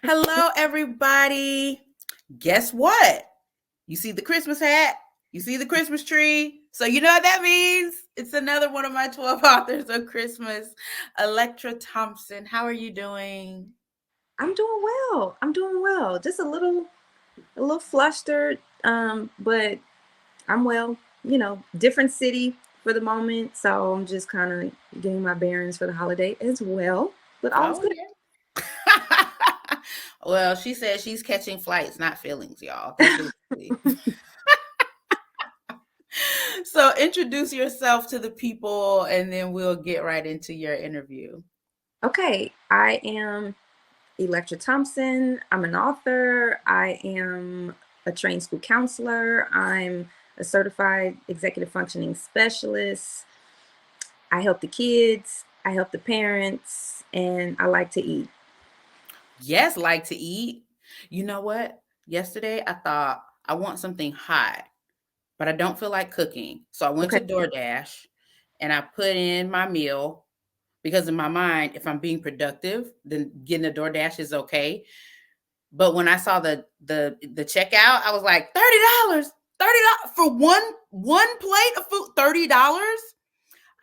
Hello, everybody. Guess what? You see the Christmas hat? You see the Christmas tree? So, you know what that means? It's another one of my 12 authors of Christmas, Elektra Thompson. How are you doing? I'm doing well. I'm doing well. Just a little flustered, but I'm well. Different city for the moment, so I'm just kind of getting my bearings for the holiday as well. But all's Oh, good. yeah. Well, she says she's catching flights, not feelings, y'all. Take it easy. So, introduce yourself to the people and then we'll get right into your interview. Okay, I am Elektra Thompson. I'm an author. I am a trained school counselor. I'm a certified executive functioning specialist. I help the kids. I help the parents, and I like to eat. Yes, like to eat. You know what? Yesterday I thought I want something hot, but I don't feel like cooking. So I went Okay. to DoorDash and I put in my meal because in my mind, if I'm being productive, then getting a DoorDash is okay. But when I saw the checkout, I was like, $30. $30 for one plate of food, $30.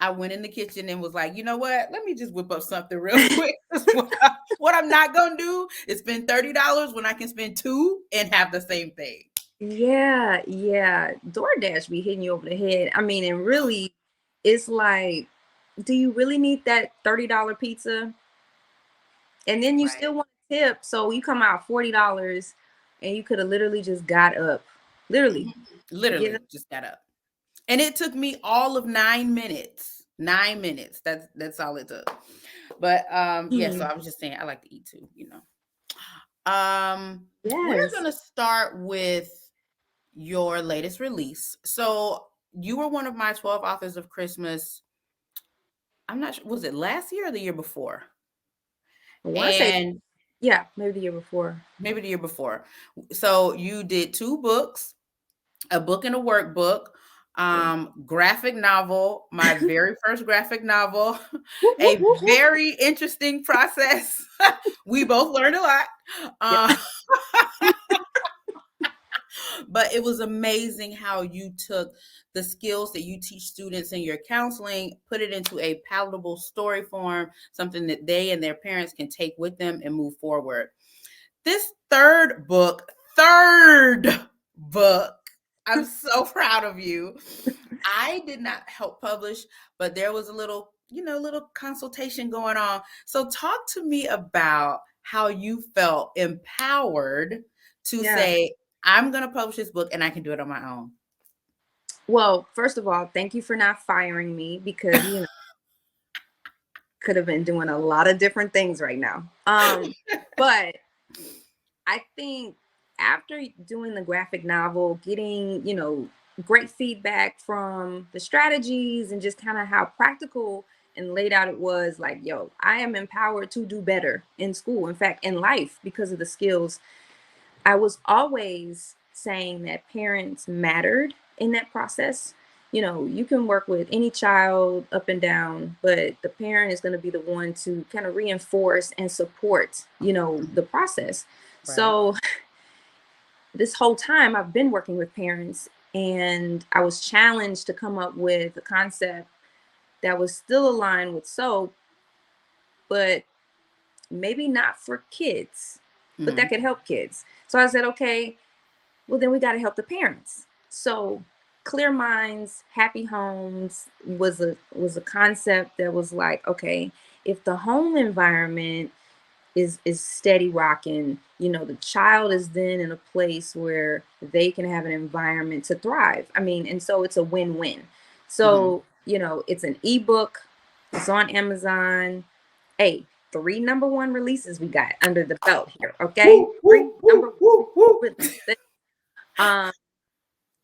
I went in the kitchen and was like, you know what? Let me just whip up something real quick. What I'm not gonna do is spend $30 when I can spend two and have the same thing. Yeah, yeah. DoorDash be hitting you over the head. I mean, and really, it's like, do you really need that $30 pizza? And then you Right. still want a tip, so you come out $40 and you could have literally just got up. Literally, Mhm. get up. Literally just got up. And it took me all of 9 minutes. 9 minutes. That's all it took. But yeah, so Hmm. I was just saying I like to eat too. We're Yes. gonna start with your latest release. So you were one of my 12 authors of Christmas. I'm not sure, was it last year or the year before? I want to say, And yeah, maybe the year before. maybe the year before. So you did two books, a book and a workbook, Yeah. graphic novel, my very first graphic novel, Whoop, whoop, a whoop, whoop. very interesting process. We both learned a lot. Yeah. Uh, but it was amazing how you took the skills that you teach students in your counseling, put it into a palatable story form, something that they and their parents can take with them and move forward. This third book, I'm so proud of you. I did not help publish, but there was a little consultation going on. So talk to me about how you felt empowered to Yeah. say, I'm going to publish this book and I can do it on my own. Well, first of all, thank you for not firing me because could have been doing a lot of different things right now. But I think after doing the graphic novel, getting, great feedback from the strategies and just kind of how practical and laid out it was, like, yo, I am empowered to do better in school. In fact, in life, because of the skills. I was always saying that parents mattered in that process. You can work with any child up and down, but the parent is going to be the one to kind of reinforce and support, the process. Right. So this whole time I've been working with parents, and I was challenged to come up with a concept that was still aligned with soap, but maybe not for kids, but that Mm-hmm. could help kids. So I said, okay, well, then we got to help the parents. So clear minds, happy homes was a concept that was like, okay, if the home environment is steady rocking, the child is then in a place where they can have an environment to thrive. I mean, and so it's a win-win. Mm-hmm. So, it's an ebook, it's on Amazon. Hey, three number one releases we got under the belt here. Okay. Woo, Three woo, number woo, woo, woo. one releases. Um,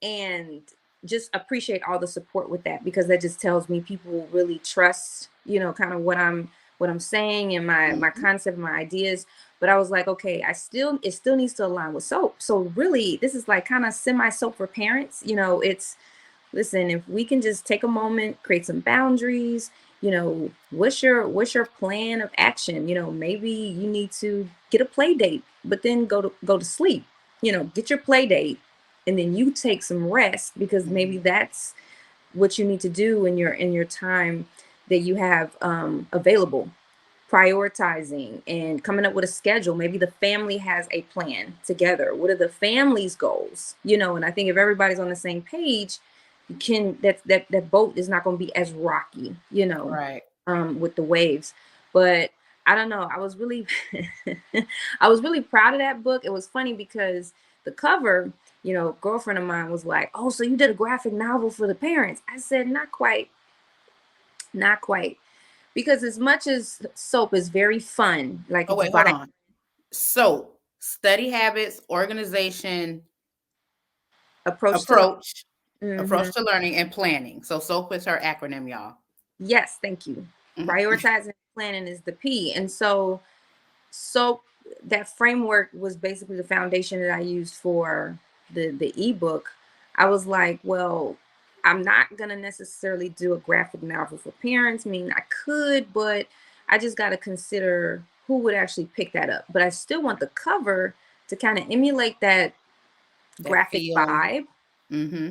and just appreciate all the support with that, because that just tells me people really trust, kind of what I'm saying and my Mhm. concept, my ideas. But I was like, okay, it still needs to align with soap. So really, this is like kind of semi soap for parents. It's, listen, if we can just take a moment, create some boundaries, what's your plan of action? Maybe you need to get a play date, but then go to sleep. Get your play date, and then you take some rest, because maybe that's what you need to do in your time that you have available. Prioritizing and coming up with a schedule. Maybe the family has a plan together. What are the family's goals? And I think if everybody's on the same page, that boat is not going to be as rocky, Right. with the waves. But I don't know. I was really I was really proud of that book. It was funny because the cover, girlfriend of mine was like, "Oh, so you did a graphic novel for the parents?" I said, "Not quite. Not quite." Because as much as soap is very fun, like Oh, it's wait, hold on. So, study habits, organization, approach to approach, learning. approach to learning, and planning. So, SOAP is her acronym, y'all. Yes, thank you. Mhm. Prioritizing planning is the P. And so that framework was basically the foundation that I used for the ebook. I was like, well, I'm not gonna necessarily do a graphic novel for parents. I mean, I could, but I just got to consider who would actually pick that up. But I still want the cover to kind of emulate that That graphic feel. vibe. Mm-hmm.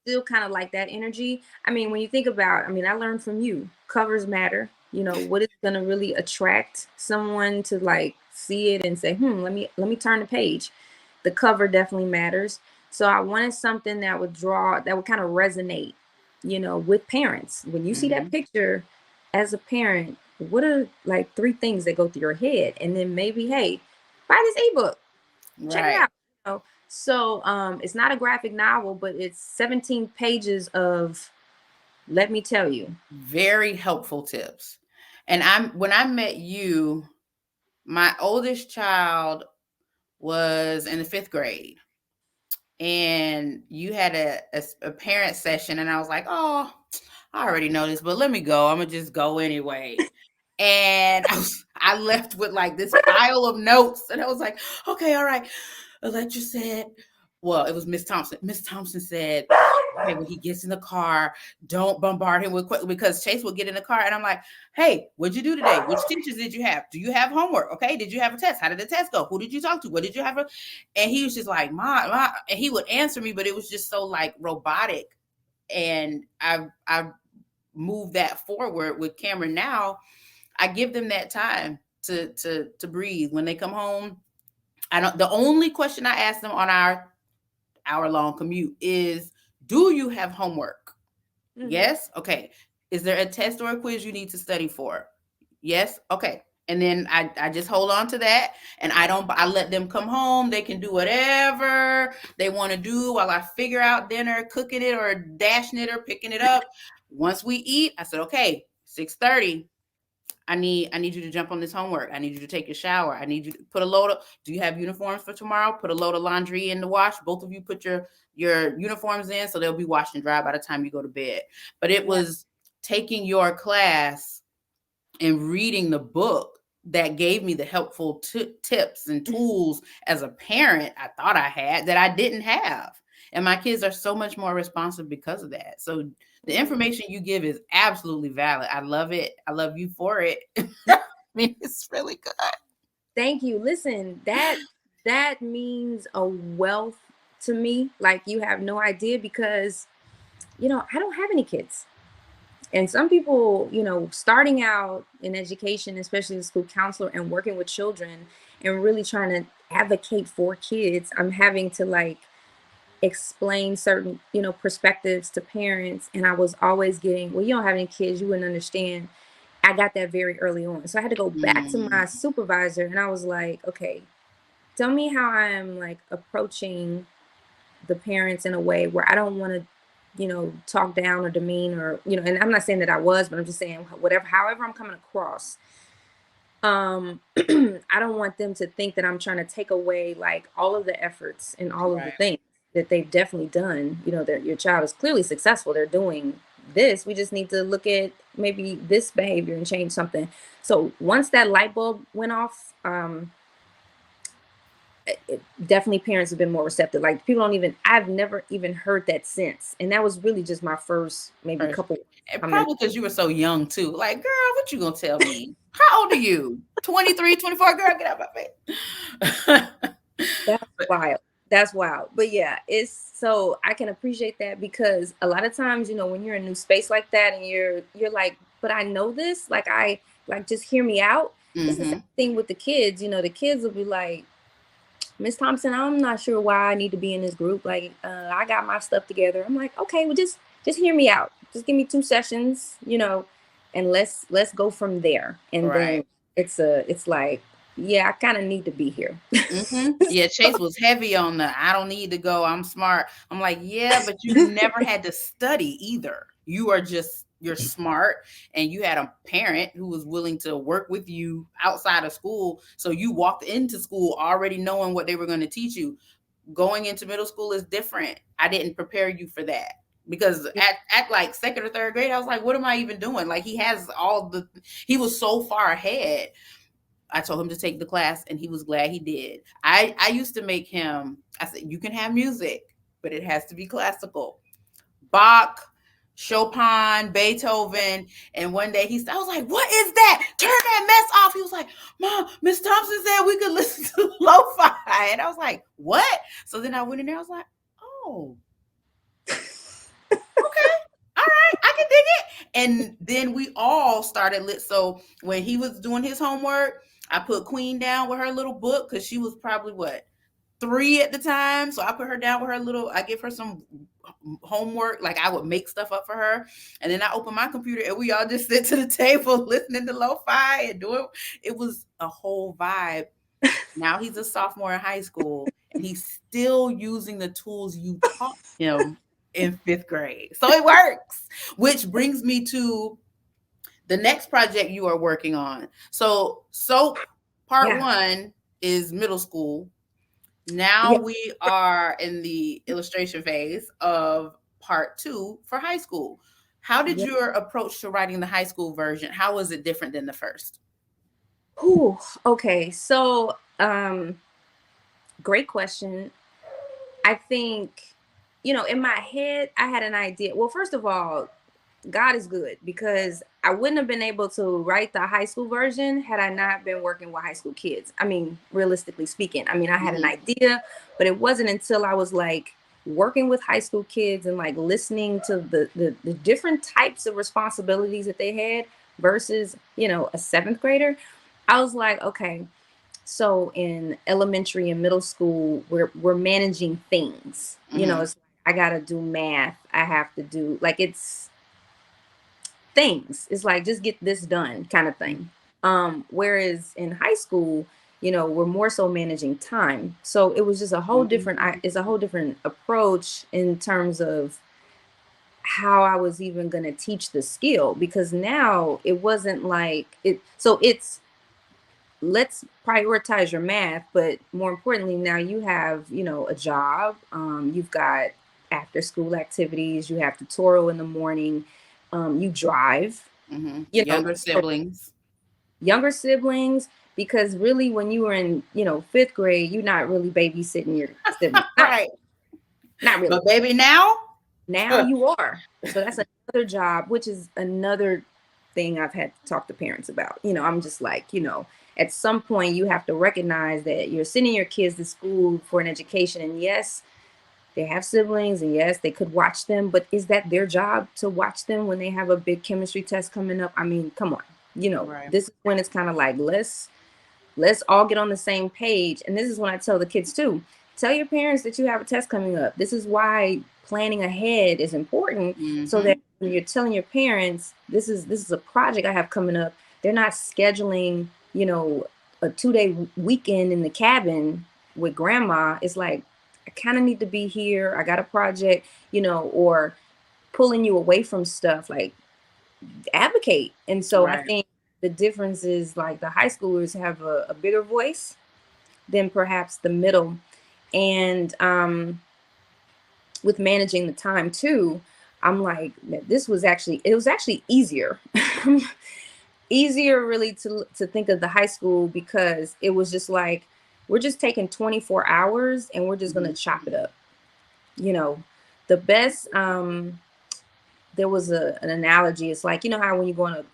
Still kind of like that energy. I mean, when you think about, I mean, I learned from you, covers matter. What is going to really attract someone to like see it and say, let me turn the page. The cover definitely matters. So I wanted something that would kind of resonate, with parents. When you see that Mm-hmm. picture as a parent, what are like three things that go through your head? And then maybe, hey, buy this ebook, check it Right. out. So it's not a graphic novel, but it's 17 pages of, let me tell you. Very helpful tips. And when I met you, my oldest child was in the 5th grade. And you had a parent session, and I was like, oh, I already know this, but let me go. I'm gonna just go anyway. And I left with like this pile of notes, and I was like, okay, all right. Elektra said, well, it was Miss Thompson. Miss Thompson said, okay, when he gets in the car, don't bombard him with questions, because Chase will get in the car and I'm like, hey, what'd you do today? Which teachers did you have? Do you have homework? Okay, did you have a test? How did the test go? Who did you talk to? What did you have? And he was just like, Ma, and he would answer me, but it was just so like robotic. And I moved that forward with Cameron now. I give them that time to breathe when they come home. The only question I ask them on our hour-long commute is, do you have homework? Mm-hmm. Yes. Okay. Is there a test or a quiz you need to study for? Yes. Okay. And then I just hold on to that, and I let them come home. They can do whatever they want to do while I figure out dinner, cooking it or dashing it or picking it up. Once we eat, I said, okay, 6:30. I need you to jump on this homework. I need you to take a shower. I need you to put a load of, do you have uniforms for tomorrow? Put a load of laundry in the wash. Both of you put your uniforms in, so they'll be washed and dry by the time you go to bed. But it Yeah. was taking your class and reading the book that gave me the helpful tips and tools as a parent I thought I had that I didn't have. And my kids are so much more responsive because of that. So the information you give is absolutely valid. I love it. I love you for it. I mean, it's really good. Thank you. Listen, that means a wealth to me. Like, you have no idea, because I don't have any kids. And some people, starting out in education, especially as a school counselor and working with children and really trying to advocate for kids, I'm having to like explain certain, perspectives to parents. And I was always getting, well, you don't have any kids, you wouldn't understand. I got that very early on. So I had to go back to my Mm, supervisor, and I was like, okay, tell me how I am like approaching the parents in a way where I don't want to, talk down or demean, or, and I'm not saying that I was, but I'm just saying however I'm coming across. I don't want them to think that I'm trying to take away like all of the efforts and all of the right. things that they've definitely done. That your child is clearly successful. They're doing this. We just need to look at maybe this behavior and change something. So once that light bulb went off, definitely parents have been more receptive. Like people don't even, I've never even heard that since. And that was really just my first maybe First. couple And coming. probably because you were so young too. Like, girl, what you gonna tell me? How old are you? 23, 24? Girl, get out my face. That's But wild. That's wild. But yeah, it's so I can appreciate that because a lot of times, you know, when you're in a new space like that and you're like, but I know this, like I like just hear me out. It's the same mhm. thing with the kids. You know, the kids will be like, Miss Thompson, I'm not sure why I need to be in this group. Like, I got my stuff together. I'm like, okay, well, just hear me out. Just give me 2 sessions, you know, and let's go from there. And Right. then it's like, yeah, I kind of need to be here. Yeah, Chase was heavy on the I don't need to go. I'm smart. I'm like, yeah, but you never had to study either. You're smart and you had a parent who was willing to work with you outside of school. So you walked into school already knowing what they were going to teach you. Going into middle school is different. I didn't prepare you for that. Because at like second or third grade, I was like, what am I even doing? Like he was so far ahead. I told him to take the class and he was glad he did. I used to make him, I said, you can have music, but it has to be classical. Bach, Chopin, Beethoven. And one day I was like, what is that? Turn that mess off. He was like, Mom, Miss Thompson said we could listen to lo-fi. And I was like, what? So then I went in there, I was like, oh, okay. All right, I can dig it. And then we all started so when he was doing his homework, I put Queen down with her little book because she was probably what 3 at the time. So I put her down with her I give her some homework. Like I would make stuff up for her. And then I open my computer and we all just sit to the table listening to lo-fi and doing it was a whole vibe. Now he's a sophomore in high school and he's still using the tools you taught him in 5th grade. So it works, which brings me to the next project you are working on. So SOAP part Yeah. 1 is middle school. Now Yeah. we are in the illustration phase of part 2 for high school. How did Yeah. your approach to writing the high school version? How was it different than the first? Whew. Okay. So, great question. I think, you know, in my head, I had an idea. Well, first of all, God is good because I wouldn't have been able to write the high school version had I not been working with high school kids. I mean, realistically speaking, I mean, I had an Mhm. idea, but it wasn't until I was like working with high school kids and like listening to the different types of responsibilities that they had versus, you know, a 7th grader. I was like, okay, so in elementary and middle school, we're managing things. You know, Mhm. it's I gotta do math. I have to do like it's things. It's like just get this done kind of thing. Whereas in high school, you know, we're more so managing time. So it was just a whole different Mhm. it's a whole different approach in terms of how I was even going to teach the skill because now it wasn't like it so it's let's prioritize your math, but more importantly now you have, you know, a job, you've got after school activities, you have tutorial in the morning, you drive, Mhm. you know, Younger for siblings. younger siblings, because really when you were in, you know, 5th grade, you're not really babysitting your siblings. Right. Not really. But baby now? Now you are. So that's another job, which is another thing I've had to talk to parents about. You know, I'm just like, you know, at some point you have to recognize that you're sending your kids to school for an education. And yes, they have siblings and yes, they could watch them, but is that their job to watch them when they have a big chemistry test coming up? I mean, come on. You know, Right. this is when it's kind of like let's all get on the same page. And this is when I tell the kids too, tell your parents that you have a test coming up. This is why planning ahead is important so that Mhm. when you're telling your parents this is a project I have coming up, they're not scheduling, you know, a 2-day weekend in the cabin with grandma. It's like I kind of need to be here. I got a project, you know, or pulling you away from stuff like advocate. And so I Right. think the difference is like the high schoolers have a bigger voice than perhaps the middle. And with managing the time too, I'm like, this was actually, it was actually easier. Easier really to think of the high school because it was just like we're just taking 24 hours and we're just going to chop it up. You know, the best, there was an analogy. It's like, you know how when you go in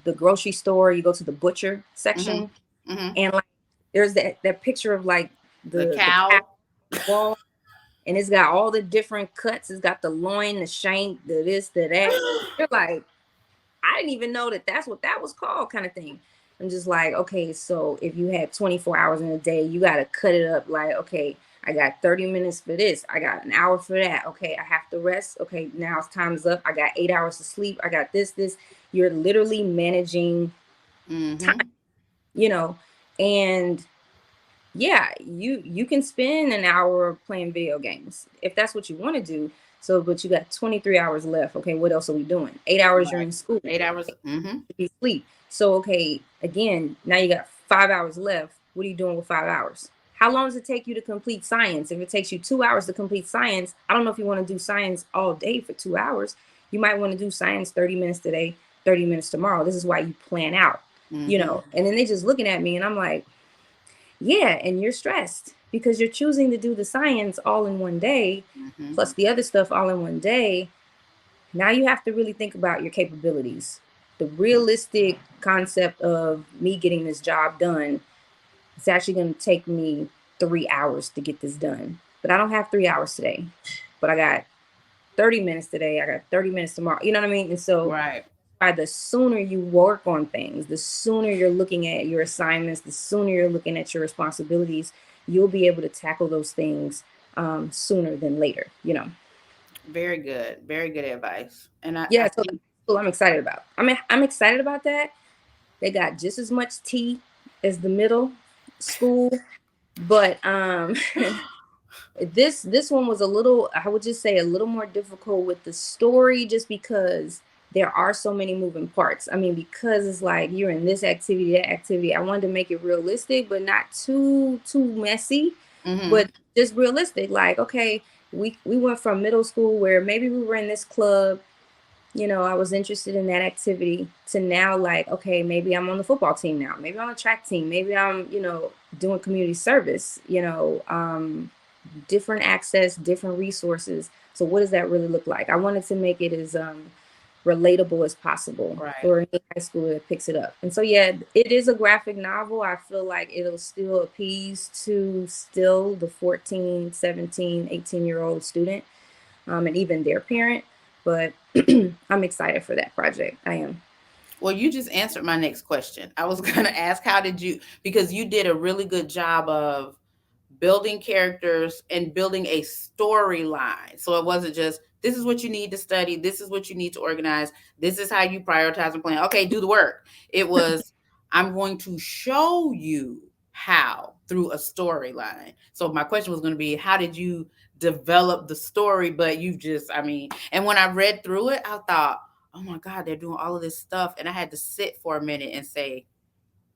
the grocery store, you go to the butcher section, and like there's that picture of like the cow cow. wall, and it's got all the different cuts. It's got the loin, the shank, the this, the that. You're like, I didn't even know that that's what that was called, kind of thing. I'm just like, okay, so if you had 24 hours in a day, you got to cut it up. Like, okay, I got 30 minutes for this. I got an hour for that. Okay, I have to rest. Okay, now it's time's up. I got 8 hours to sleep. I got this. You're literally managing time, you know, and yeah, you can spend an hour playing video games if that's what you want to do. So, but you got 23 hours left. Okay, what else are we doing? 8 hours you're in school. 8 hours. You sleep. So, okay, again, now you got 5 hours left. What are you doing with 5 hours? How long does it take you to complete science? If it takes you 2 hours to complete science, I don't know if you want to do science all day for 2 hours. You might want to do science 30 minutes today, 30 minutes tomorrow. This is why you plan out, you know. And then they just looking at me and I'm like, yeah, and you're stressed because you're choosing to do the science all in one day, plus the other stuff all in one day. Now you have to really think about your capabilities. The realistic concept of me getting this job done, it's actually going to take me 3 hours to get this done. But I don't have 3 hours today. But I got 30 minutes today. I got 30 minutes tomorrow. You know what I mean? And so the sooner you work on things, the sooner you're looking at your assignments, the sooner you're looking at your responsibilities, you'll be able to tackle those things sooner than later, you know. Very good. Very good advice. And I So think I'm excited about. I'm excited about that. They got just as much tea as the middle school, but this one was a little, I would just say, a little more difficult with the story, just because there are so many moving parts. I mean, because it's like you're in this activity, that activity. I wanted to make it realistic, but not too messy, but just realistic. Like, okay, we went from middle school where maybe we were in this club, you know, I was interested in that activity, to now, like, okay, maybe I'm on the football team now, maybe on the track team, maybe I'm, you know, doing community service, you know, different access, different resources. So what does that really look like? I wanted to make it as relatable as possible for any high schooler that picks it up. And so, yeah, it is a graphic novel. I feel like it'll still appease to still the 14, 17, 18-year-old student, and even their parent. But I'm excited for that project. I am. Well, you just answered my next question. I was going to ask, how did you, because you did a really good job of building characters and building a storyline. So it wasn't just, this is what you need to study, this is what you need to organize, this is how you prioritize and plan. Okay, do the work. It was, I'm going to show you how through a storyline. So my question was going to be, how did you develop the story? But you just, I mean, and when I read through it, I thought, oh my God, they're doing all of this stuff. And I had to sit for a minute and say,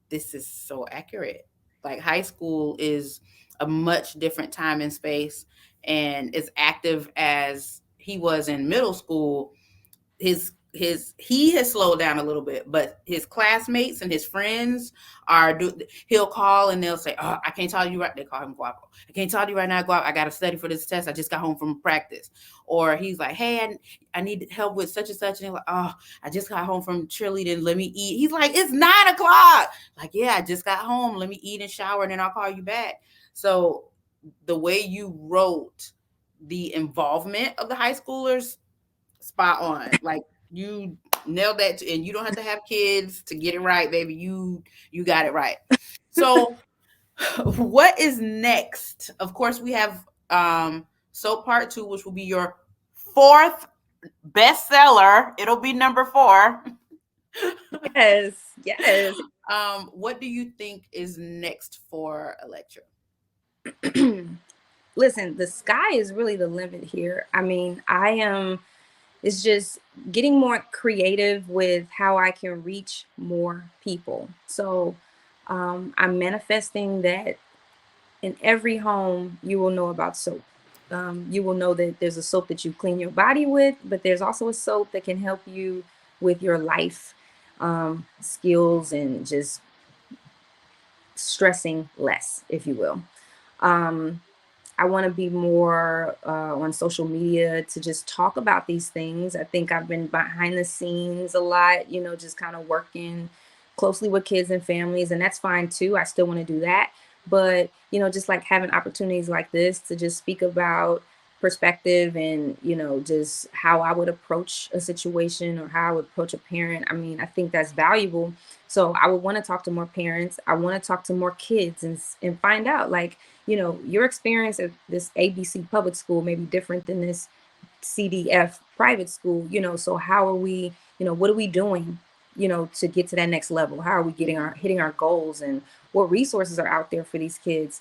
this is so accurate. Like, high school is a much different time and space, and as active as he was in middle school, he has slowed down a little bit, but his classmates and his friends he'll call and they'll say, oh, I can't talk to you right. They call him Guapo. I can't talk to you right now, Guapo. I got to study for this test. I just got home from practice. Or he's like, hey, I need help with such and such. And they're like, oh, I just got home from cheerleading. Let me eat. He's like, it's 9:00. Like, yeah, I just got home. Let me eat and shower, and then I'll call you back. So the way you wrote the involvement of the high schoolers, spot on. Like, you nailed that, and you don't have to have kids to get it right, baby. You got it right. So what is next? Of course, we have Soap Part 2, which will be your 4th bestseller. It'll be number 4. Yes. What do you think is next for Elektra? Listen, the sky is really the limit here. I mean, it's just getting more creative with how I can reach more people. So I'm manifesting that in every home you will know about soap. You will know that there's a soap that you clean your body with, but there's also a soap that can help you with your life skills and just stressing less, if you will. Um, I want to be more on social media to just talk about these things. I think I've been behind the scenes a lot, just kind of working closely with kids and families, and that's fine too. I still want to do that. But, just like having opportunities like this to just speak about perspective and, just how I would approach a situation or how I would approach a parent. I mean, I think that's valuable. So I would want to talk to more parents. I want to talk to more kids and find out, like, your experience at this ABC public school may be different than this CDF private school, so how are we, what are we doing, to get to that next level? How are we getting hitting our goals, and what resources are out there for these kids?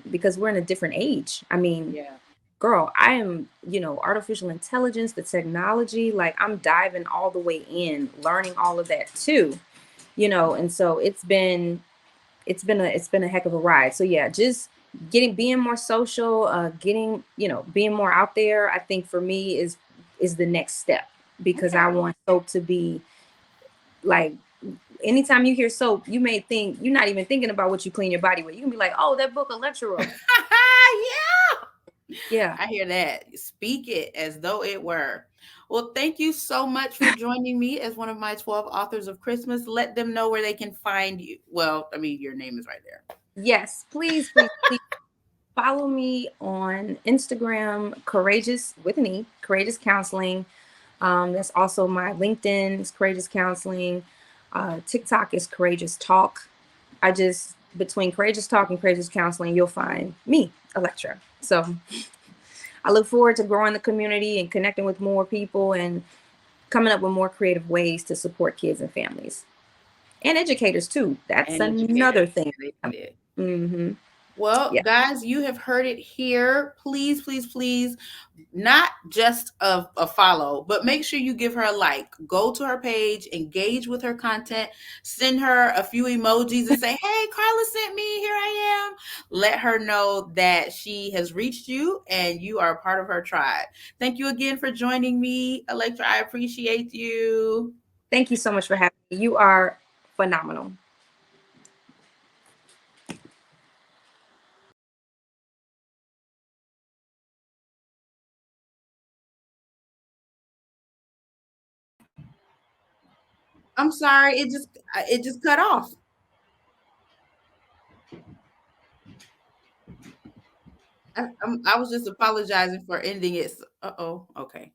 Because we're in a different age. I mean, Yeah. girl, I am, artificial intelligence, the technology, like I'm diving all the way in, learning all of that too, and so it's been a heck of a ride. So yeah, just being more social, getting, being more out there, I think for me is the next step, because I Okay. want soap to be like, anytime you hear soap, you may think you're not even thinking about what you clean your body with. You can be like, oh, that book Elektra wrote. Yeah. Yeah. I hear that. Speak it as though it were. Well, thank you so much for joining me as one of my 12 authors of Christmas. Let them know where they can find you. Well, I mean, your name is right there. Yes, please, please, please follow me on Instagram, Courageous with me, Courageous Counseling. That's also my LinkedIn is Couregeous Counseling. TikTok is Couregeous Talk. I just, between Couregeous Talk and Couregeous Counseling, you'll find me, Elektra. So I look forward to growing the community and connecting with more people and coming up with more creative ways to support kids and families and educators too. That's And another educators. thing. Yeah, they did. Mm-hmm. Well, Yeah. guys, you have heard it here. Please, please, please, not just a follow, but make sure you give her a like. Go to her page, engage with her content, send her a few emojis and say, hey, Carla sent me. Here I am. Let her know that she has reached you and you are a part of her tribe. Thank you again for joining me, Elektra. I appreciate you. Thank you so much for having me. You are phenomenal. I'm sorry, it just cut off. I was just apologizing for ending it. Uh oh. Okay.